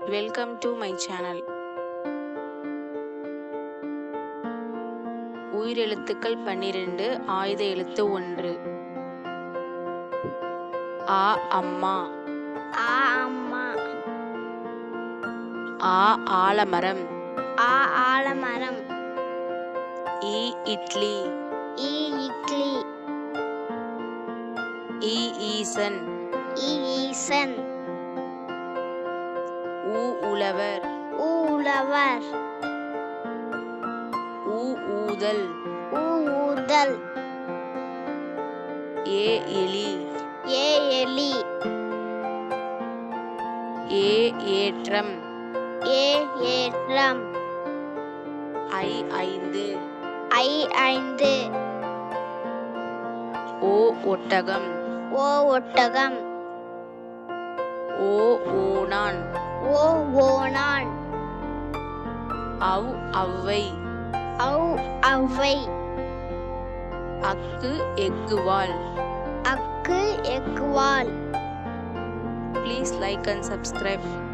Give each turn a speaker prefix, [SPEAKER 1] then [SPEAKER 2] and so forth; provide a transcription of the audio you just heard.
[SPEAKER 1] Welcome to my channel. உயிரெழுத்துக்கள் 12, ஆயுத எழுத்து 1. ஆ அம்மா.
[SPEAKER 2] ஆ அம்மா.
[SPEAKER 1] ஆ ஆலமரம்.
[SPEAKER 2] ஆ ஆலமரம்.
[SPEAKER 1] இ இட்லி.
[SPEAKER 2] இ இட்லி.
[SPEAKER 1] இ ஈசன்.
[SPEAKER 2] இ ஈசன்.
[SPEAKER 1] உ உழவர்.
[SPEAKER 2] உ உழவர்.
[SPEAKER 1] உ ஊதல்.
[SPEAKER 2] உ ஊதல்.
[SPEAKER 1] ஏ எலி.
[SPEAKER 2] ஏ எலி.
[SPEAKER 1] ஏ ஏற்றம்.
[SPEAKER 2] ஏ ஏற்றம்.
[SPEAKER 1] ஐ ஐந்து.
[SPEAKER 2] ஐ ஐந்து.
[SPEAKER 1] ஓ ஒட்டகம்.
[SPEAKER 2] ஓ ஒட்டகம்.
[SPEAKER 1] ஓ ஓணான்.
[SPEAKER 2] ஓ ஓணான்.
[SPEAKER 1] அவ் அவ்வை.
[SPEAKER 2] ஔ ஔவை.
[SPEAKER 1] அக்கு எக்குவால்.
[SPEAKER 2] அக்கு எக்குவால்.
[SPEAKER 1] Please like and subscribe.